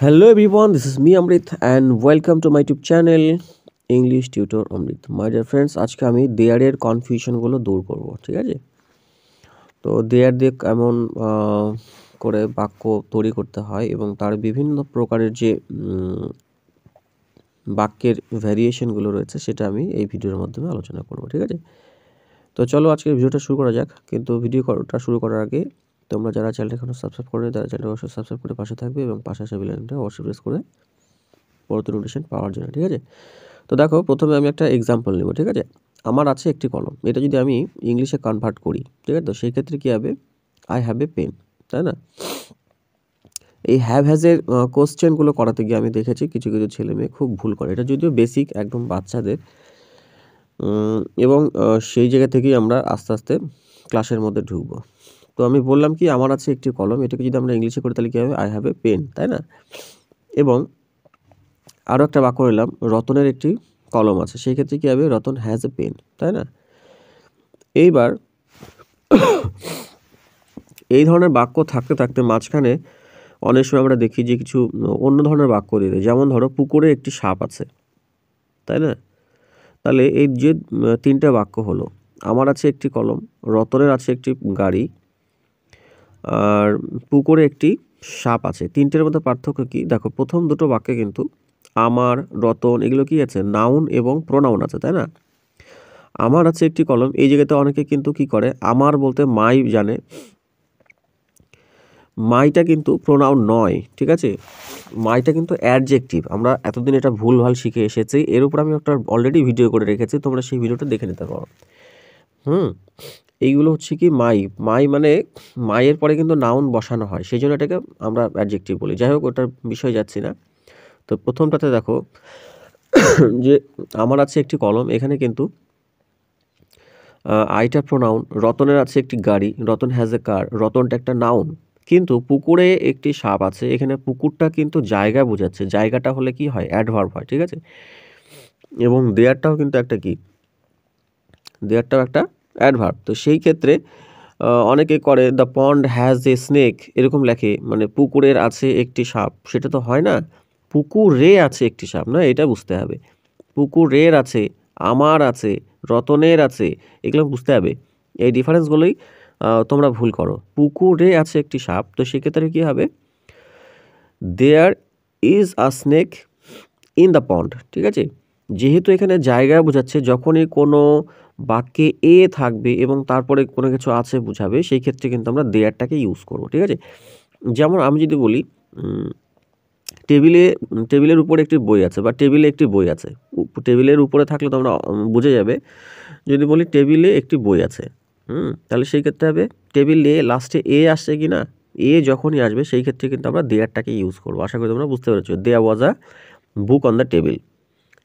Hello everyone, this is me Amrit and welcome to my YouTube channel English Tutor Amrit. My dear friends, আজকে আমি দেয়ারের কনফিউশনগুলো দূর করব, ঠিক আছে? তো দেয়ার দিয়ে কেমন করে বাক্য তৈরি করতে হয় এবং তার বিভিন্ন প্রকারের যে বাক্যের ভ্যারিয়েশনগুলো রয়েছে সেটা আমি এই ভিডিওর মাধ্যমে আলোচনা করব, ঠিক আছে? তো চলো আজকের ভিডিওটা শুরু করা যাক। কিন্তু ভিডিওটা শুরু করার আগে তোমরা যারা চ্যানেলটা এখনো সাবস্ক্রাইব করোনি তারা চ্যানেলটা অবশ্যই সাবস্ক্রাইব করে পাশে থাকবে এবং পাশে আসা বেল আইকনটা অবশ্যই প্রেস করে পরবর্তী নোটিফিকেশন পাওয়ার জন্য, ঠিক আছে? তো দেখো প্রথমে আমি একটা এক্সাম্পল নেব, ঠিক আছে? আমার আছে একটি কলম, এটা যদি আমি ইংলিশে কনভার্ট করি, ঠিক আছে? তো সেই ক্ষেত্রে কী হবে, আই হ্যাভ এ পেন, তাই না? এই হ্যাভ হ্যাজের কোশ্চেনগুলো করাতে গিয়ে আমি দেখেছি কিছু কিছু ছেলে মেয়ে খুব ভুল করে। এটা যদিও বেসিক একদম বাচ্চাদের, এবং সেই জায়গা থেকেই আমরা আস্তে আস্তে ক্লাসের মধ্যে ঢুকবো। তো আমি বললাম কি আমার আছে একটি কলম, এটাকে যদি আমরা ইংলিশে করি তাহলে কী হবে, আই হ্যাভ এ পেন, তাই না? এবং আরও একটা বাক্য নিলাম, রতনের একটি কলম আছে, সেই ক্ষেত্রে কী হবে, রতন হ্যাজ এ পেন, তাই না? এইবার এই ধরনের বাক্য থাকতে থাকতে মাঝখানে অনেক সময় আমরা দেখি যে কিছু অন্য ধরনের বাক্য দিয়ে দেয়। যেমন ধরো পুকুরে একটি সাপ আছে, তাই না? তাহলে এই যে তিনটা বাক্য হলো, আমার আছে একটি কলম, রতনের আছে একটি গাড়ি, আর পুকুরে একটি সাপ আছে, তিনটের মধ্যে পার্থক্য কি? দেখো প্রথম দুটো বাক্যে কিন্তু আমার, রতন এগুলো কি আছে, নাউন এবং প্রোনাউন আছে, তাই না? আমার আছে একটি কলম, এই জায়গাতে অনেকে কিন্তু কি করে, আমার বলতে মাই জানে, মাইটা কিন্তু প্রোনাউন নয়, ঠিক আছে? মাইটা কিন্তু অ্যাডজেক্টিভ। আমরা এতদিন এটা ভুলভাল শিখে এসেছি, এর উপর আমি একটা অলরেডি ভিডিও করে রেখেছি, তোমরা সেই ভিডিওটা দেখে নিতে পারো। এইগুলো হচ্ছে কি মাই, মাই মানে মায়ের পরে কিন্তু নাউন বসানো হয়, সেই জন্য এটাকে আমরা অ্যাডজেক্টিভ বলি। যাই হোক, ওটার বিষয় যাচ্ছি না। তো প্রথমটাতে দেখো যে আমার আছে একটি কলম, এখানে কিন্তু আইটা প্রোনাউন, রতনের আছে একটি গাড়ি, রতন হ্যাজ এ কার, রতনটা একটা নাউন। কিন্তু পুকুরে একটি সাপ আছে, এখানে পুকুরটা কিন্তু জায়গা বোঝাচ্ছে, জায়গাটা হলে কি হয়, অ্যাডভার্ব হয়, ঠিক আছে? এবং দেয়ারটাও কিন্তু একটা কি, দেয়ারটাও একটা অ্যাডভার্ব। তো সেই ক্ষেত্রে অনেকে করে the pond has a snake, এরকম লেখে, মানে পুকুরের আছে একটি সাপ, সেটা তো হয় না, পুকুরে আছে একটি সাপ, না, এটা বুঝতে হবে। পুকুরের আছে, আমার আছে, রতনের আছে, এগুলো বুঝতে হবে। এই ডিফারেন্সগুলোই তোমরা ভুল করো। পুকুরে আছে একটি সাপ, তো সেক্ষেত্রে কী হবে, there is a snake in the pond, ঠিক আছে? যেহেতু এখানে জায়গা বোঝাচ্ছে, যখনই কোনো বাক্যে এ থাকবে এবং তারপরে কোনো কিছু আছে বোঝাবে, সেই ক্ষেত্রে কিন্তু আমরা দেয়ারটাকে ইউজ করব, ঠিক আছে? যেমন আমি যদি বলি টেবিলের উপরে একটি বই আছে, বা টেবিলে একটি বই আছে, টেবিলের উপরে থাকলে তোমরা বুঝে যাবে। যদি বলি টেবিলে একটি বই আছে, তাহলে সেই ক্ষেত্রে হবে টেবিলে লাস্টে এ আসছে কি না, এ যখনই আসবে সেই ক্ষেত্রে কিন্তু আমরা দেয়ারটাকে ইউজ করবো। আশা করি তোমরা বুঝতে পেরেছো, দেয়ার ওয়াজ আ বুক অন দ্য টেবিল,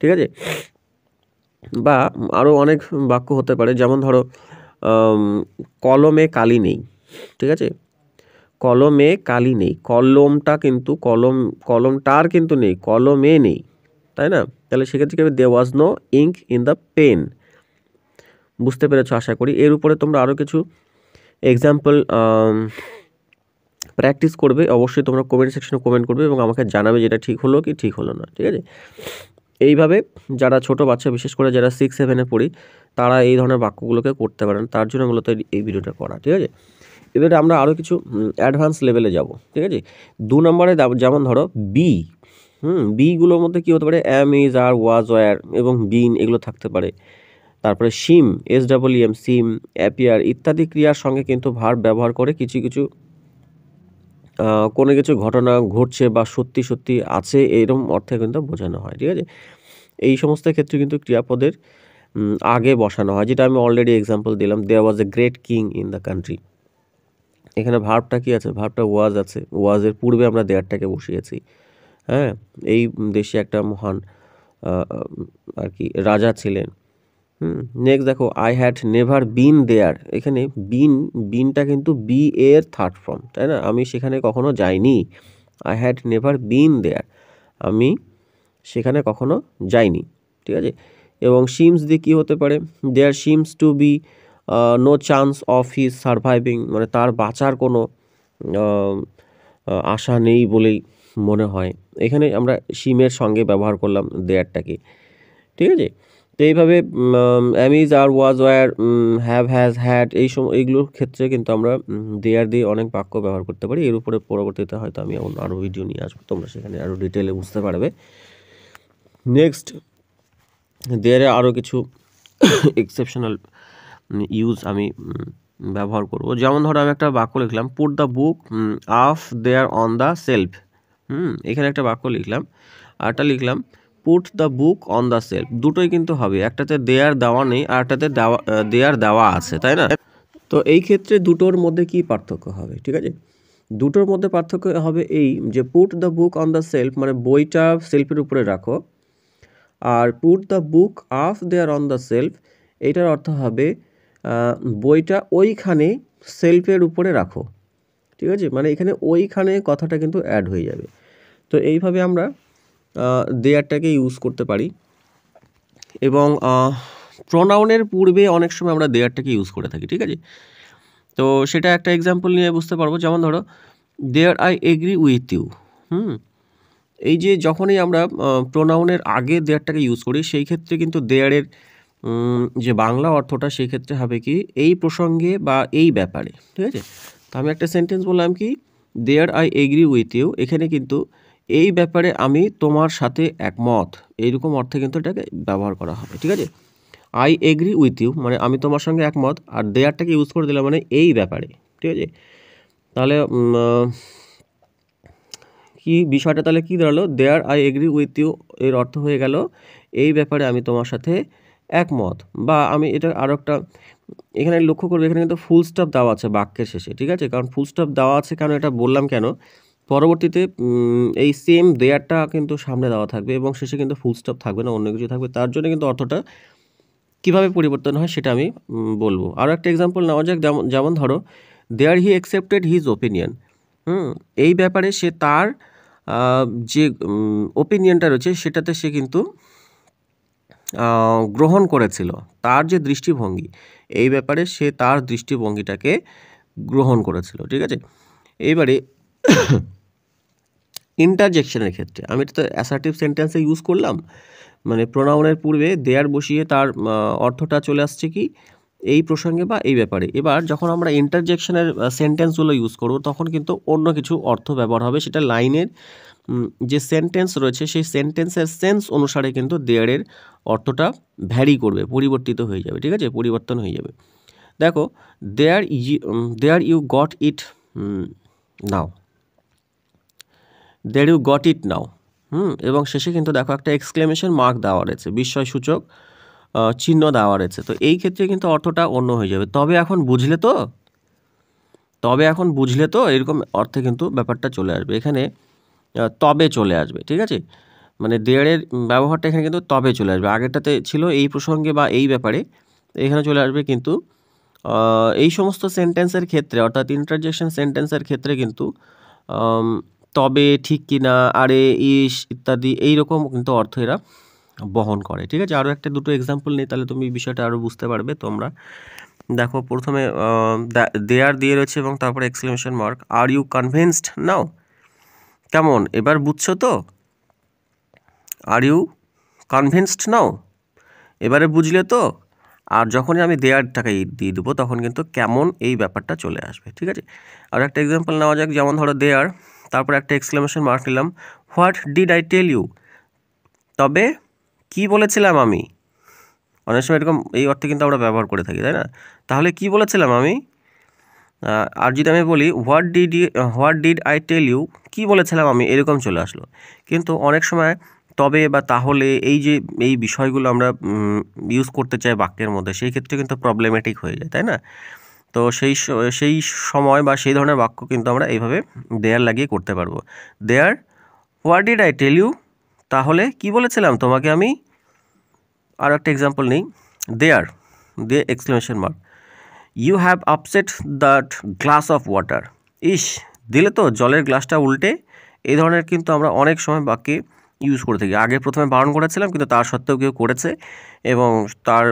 ঠিক আছে? বা আরও অনেক বাক্য হতে পারে, যেমন ধরো কলমে কালি নেই, ঠিক আছে? কলমে কালি নেই, কলমটা কিন্তু কলমটার কিন্তু নেই, কলমে নেই, তাই না? তাহলে সেক্ষেত্রে কি হবে, there was no ink in the pen. বুঝতে পেরেছো আশা করি। এর উপরে তোমরা আরও কিছু এক্সাম্পল প্র্যাকটিস করবে, অবশ্যই তোমরা কমেন্ট সেকশনে কমেন্ট করবে এবং আমাকে জানাবে যেটা ঠিক হলো কি ঠিক হলো না, ঠিক আছে? এইভাবে যারা ছোট বাচ্চা, বিশেষ করে যারা 6-7-এ পড়ি, তারা এই ধরনের বাক্যগুলোকে করতে পারেন, তার জন্য মূলত এই ভিডিওটা করা, ঠিক আছে? এবারে আমরা আরও কিছু অ্যাডভান্স লেভেলে যাব, ঠিক আছে? 2 নম্বরে যেমন ধরো বি, বিগুলোর মধ্যে কী হতে পারে, অ্যাম, ইজ, আর, ওয়াজ, ওয়্যার এবং বিন, এগুলো থাকতে পারে। তারপরে সিম, SEEM, সিম, অ্যাপিয়ার ইত্যাদি ক্রিয়ার সঙ্গে কিন্তু ভার্ব ব্যবহার করে কিছু কিছু কোনো কিছু ঘটনা ঘটছে বা সত্যি সত্যি আছে, এরকম অর্থে কিন্তু বোঝানো হয়, ঠিক আছে? এই সমস্ত ক্ষেত্রে কিন্তু ক্রিয়াপদের আগে বসানো হয়, যেটা আমি অলরেডি এক্সাম্পল দিলাম, there was a great king in the country. এখানে ভার্বটা কি আছে, ভার্বটা ওয়াজ আছে, ওয়াজের পূর্বে আমরা দেয়ারটাকে বসিয়েছি। হ্যাঁ, এই দেশে একটা মহান আর কি রাজা ছিলেন। নেক্সট দেখো, আই হ্যাড নেভার বিন দেয়ার, এখানে বিনটা কিন্তু বি এর থার্ড ফর্ম, তাই না? আমি সেখানে কখনো যাইনি। আই হ্যাড নেভার বিন দেয়ার, আমি সেখানে কখনো যাইনি, ঠিক আছে? এবং সিমস দিয়ে কী হতে পারে, there seems to be no chance of his surviving, মানে তার বাঁচার কোনো আশা নেই বলেই মনে হয়। এখানে আমরা শিমের সঙ্গে ব্যবহার করলাম দেয়ারটাকে, ঠিক আছে? তো এইভাবে am is, are, was, were, have, has, had এইগুলোর ক্ষেত্রে কিন্তু আমরা দেয়ার দিয়ে অনেক বাক্য ব্যবহার করতে পারি। এর উপরে পরবর্তীতে হয়তো আমি আরও ভিডিও নিয়ে আসবো, তোমরা সেখানে আরও ডিটেলে বুঝতে পারবে। নেক্সট, দেয়ারে আরও কিছু এক্সেপশনাল ইউজ আমি ব্যবহার করব। যেমন ধরো আমি একটা বাক্য লিখলাম, পুট দ্য বুক আফ দেয়ার অন দ্য সেলফ। এখানে একটা বাক্য লিখলাম, আরটা লিখলাম put the book on the self. দুটোই কিন্তু হবে, একটাতে দেয়ার দেওয়া নেই আর একটাতে দেয়ার দেওয়া আছে, তাই না? তো এই ক্ষেত্রে দুটোর মধ্যে কি পার্থক্য হবে, ঠিক আছে? দুটোর মধ্যে পার্থক্য হবে এই যে put the book on the self মানে বইটা সেলফের উপরে রাখো, আর পুট দ্য বুক আফ দেয়ার অন দ্য সেলফ এইটার অর্থ হবে বইটা ওইখানে সেলফের উপরে রাখো, ঠিক আছে? মানে এখানে ওইখানে কথাটা কিন্তু অ্যাড হয়ে যাবে। তো এইভাবে আমরা দেয়ারটাকে ইউজ করতে পারি। এবং প্রোনাউনের পূর্বে অনেক সময় আমরা দেয়ারটাকে ইউজ করে থাকি, ঠিক আছে? তো সেটা একটা এক্সাম্পল নিয়ে বুঝতে পারবো। যেমন ধরো, there I agree with you. এই যে যখনই আমরা প্রোনাউনের আগে দেয়ারটাকে ইউজ করি, সেই ক্ষেত্রে কিন্তু দেয়ারের যে বাংলা অর্থটা সেই ক্ষেত্রে হবে কি, এই প্রসঙ্গে বা এই ব্যাপারে, ঠিক আছে? তো আমি একটা সেন্টেন্স বললাম কি, there I agree with you, এখানে কিন্তু এই ব্যাপারে আমি তোমার সাথে একমত, এইরকম অর্থে কিন্তু এটাকে ব্যবহার করা হবে, ঠিক আছে? আই এগ্রি উইথ ইউ মানে আমি তোমার সঙ্গে একমত, আর দেয়ারটাকে ইউজ করে দিলাম মানে এই ব্যাপারে, ঠিক আছে? তাহলে কি বিষয়টা তাহলে কী দাঁড়ালো, there I agree with you এর অর্থ হয়ে গেল এই ব্যাপারে আমি তোমার সাথে একমত। বা আমি এটা আরও একটা এখানে লক্ষ্য করবে, এখানে কিন্তু ফুল স্টপ দেওয়া আছে বাক্যের শেষে, ঠিক আছে? কারণ ফুল স্টপ দেওয়া আছে কেন, এটা বললাম কেন, পরবর্তীতে এই সেম দেয়ারটা কিন্তু সামনে দেওয়া থাকবে এবং শেষে কিন্তু ফুল স্টপ থাকবে না, অন্য কিছু থাকবে। তার জন্য কিন্তু অর্থটা কীভাবে পরিবর্তন হয় সেটা আমি বলবো। আরও একটা এক্সাম্পল নেওয়া যাক, যেমন ধরো, দেয়ার হি অ্যাকসেপ্টেড হিজ ওপিনিয়ন। এই ব্যাপারে সে তার যে ওপিনিয়নটা রয়েছে সেটাতে সে কিন্তু গ্রহণ করেছিল, তার যে দৃষ্টিভঙ্গি, এই ব্যাপারে সে তার দৃষ্টিভঙ্গিটাকে গ্রহণ করেছিল, ঠিক আছে? এইবারে ইন্টারজেকশনের ক্ষেত্রে আমি তো অ্যাসার্টিভ সেন্টেন্সে ইউজ করলাম, মানে প্রোনাউনের পূর্বে দেয়ার বসিয়ে তার অর্থটা চলে আসছে কি, এই প্রসঙ্গে বা এই ব্যাপারে। এবার যখন আমরা ইন্টারজেকশনের সেন্টেন্সগুলো ইউজ করব তখন কিন্তু অন্য কিছু অর্থ ব্যবহার হবে, সেটা লাইনের যে সেন্টেন্স রয়েছে সেই সেন্টেন্সের সেন্স অনুসারে কিন্তু দেয়ারের অর্থটা ভ্যারি করবে, পরিবর্তিত হয়ে যাবে, ঠিক আছে? পরিবর্তন হয়ে যাবে। দেখো, there you got it now, there you got it now, এবং শেষে কিন্তু দেখো একটা এক্সক্লেমেশন মার্ক দেওয়া রয়েছে, বিস্ময়সূচক চিহ্ন দেওয়া রয়েছে। তো এই ক্ষেত্রে কিন্তু অর্থটা অন্য হয়ে যাবে, তবে এখন বুঝলে তো, এরকম অর্থে কিন্তু ব্যাপারটা চলে আসবে। এখানে তবে চলে আসবে, ঠিক আছে? মানে দেয়ারের ব্যবহারটা এখানে কিন্তু তবে চলে আসবে, আগেরটাতে ছিল এই প্রসঙ্গে বা এই ব্যাপারে, এখানে চলে আসবে কিন্তু এই সমস্ত সেন্টেন্সের ক্ষেত্রে, অর্থাৎ ইন্টারজেকশন সেন্টেন্সের ক্ষেত্রে কিন্তু তবে, ঠিক কিনা, আরে, ইস ইত্যাদি এইরকম কিন্তু অর্থ এরা বহন করে, ঠিক আছে? আরও একটা দুটো এক্সাম্পল নেই, তাহলে তুমি বিষয়টা আরও বুঝতে পারবে। তোমরা দেখো, প্রথমে দেয়ার দিয়ে রয়েছে এবং তারপরে exclamation mark. Are you convinced now, কেমন এবার বুঝছো তো? আর ইউ কনভিন্সড নাও, এবারে বুঝলে তো? আর যখনই আমি দেয়ারটাকে দিয়ে দেবো তখন কিন্তু কেমন এই ব্যাপারটা চলে আসবে, ঠিক আছে? আর একটা এক্সাম্পল নেওয়া যাক, যেমন ধরো দেয়ার, তারপর একটা এক্সক্লেমেশন মার্ক নিলাম, what did I tell you, তবে কি বলেছিলাম আমি। অনেক সময় এরকম এই অর্থে কিন্তু আমরা ব্যবহার করে থাকি, তাই না? তাহলে কি বলেছিলাম আমি। আর যদি আমি বলি what did I tell you, কী বলেছিলাম আমি, এরকম চলে আসলো। কিন্তু অনেক সময় তবে বা তাহলে এই বিষয়গুলো আমরা ইউজ করতে চাই বাক্যের মধ্যে, সেই ক্ষেত্রে কিন্তু প্রবলেমেটিক হয়ে যায়, তাই না? তো সেই সময় বা সেই ধরনের বাক্য কিন্তু আমরা এইভাবে দেয়ার লাগিয়ে করতে পারবো। There, what did I tell you, তাহলে কি বলেছিলাম তোমাকে আমি। আর একটা এক্সাম্পল নেই, দেয়ার দিয়ে exclamation mark, you have upset that glass of water, ইস দিলে তো জলের গ্লাসটা উল্টে। এই ধরনের কিন্তু আমরা অনেক সময় বাক্যে ইউজ করে থাকি। আগে প্রথমে বারণ করেছিলাম কিন্তু তার সত্ত্বেও কেউ করেছে এবং তার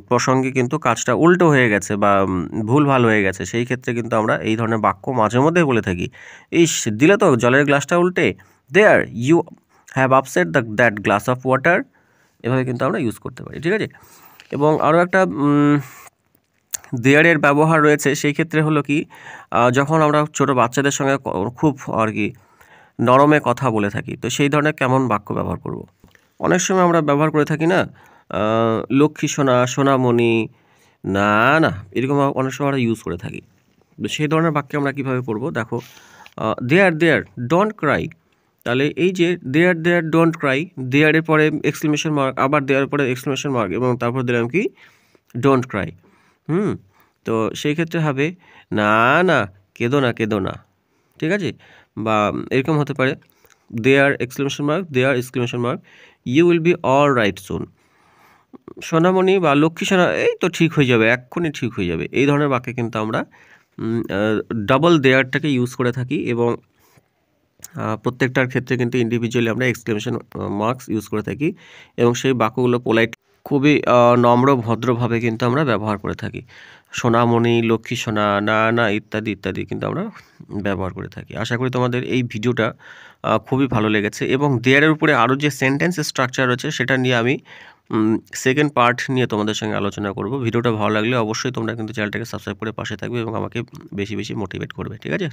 প্রসঙ্গে কিন্তু কাজটা উল্টো হয়ে গেছে বা ভুলভাল হয়ে গেছে, সেই ক্ষেত্রে কিন্তু আমরা এই ধরনের বাক্য মাঝে মধ্যে বলে থাকি, ইস দিলে তো জলের গ্লাসটা উল্টে, there you have upset that glass of water, এভাবে কিন্তু আমরা ইউজ করতে পারি, ঠিক আছে। এবং আরও একটা দেয়ারের ব্যবহার রয়েছে, সেই ক্ষেত্রে হলো কি যখন আমরা ছোট বাচ্চাদের সঙ্গে খুব আর কি নরমে কথা বলে থাকি, তো সেই ধরনের কেমন বাক্য ব্যবহার করব। অনেক সময় আমরা ব্যবহার করে থাকি না, লক্ষ্মী সোনা, সোনামণি, না না, এরকম অনেক সময় আমরা ইউজ করে থাকি। তো সেই ধরনের বাক্যে আমরা কীভাবে করব, দেখো দেয়ার ডোন্ট ক্রাই, তাহলে এই যে দেয়ার ডোন্ট ক্রাই, দেয়ারের পরে এক্সক্লেমেশন মার্ক, আবার দেয়ার পরে এক্সক্লেমেশন মার্ক, এবং তারপর দিলাম কি ডোন্ট ক্রাই। তো সেই ক্ষেত্রে হবে না না, কেঁদো না কেঁদো না, ঠিক আছে। বা এরকম হতে পারে there exclamation mark, there exclamation mark, you will be all right soon, সোনামণি বা লক্ষ্মী সোনা এই তো ঠিক হয়ে যাবে, এক্ষুনি ঠিক হয়ে যাবে, এই ধরনের বাক্যে কিন্তু আমরা ডাবল দেয়ারটাকে ইউজ করে থাকি, এবং প্রত্যেকটার ক্ষেত্রে কিন্তু ইন্ডিভিজুয়ালি আমরা এক্সক্লেমেশন মার্কস ইউজ করে থাকি, এবং সেই বাক্যগুলো পোলাইট খুবই নম্র ভদ্রভাবে কিন্তু আমরা ব্যবহার করে থাকি। সোনামণি, লক্ষ্মী সোনা, না না ইত্যাদি ইত্যাদি কিন্তু আমরা ব্যবহার করে থাকি। আশা করি তোমাদের এই ভিডিওটা খুবই ভালো লেগেছে, এবং দেয়ারের উপরে আরও যে সেন্টেন্স স্ট্রাকচার রয়েছে সেটা নিয়ে আমি সেকেন্ড পার্ট নিয়ে তোমাদের সঙ্গে আলোচনা করব। ভিডিওটা ভালো লাগলে অবশ্যই তোমরা কিন্তু চ্যানেলটাকে সাবস্ক্রাইব করে পাশে থাকবে এবং আমাকে বেশি বেশি মোটিভেট করবে, ঠিক আছে।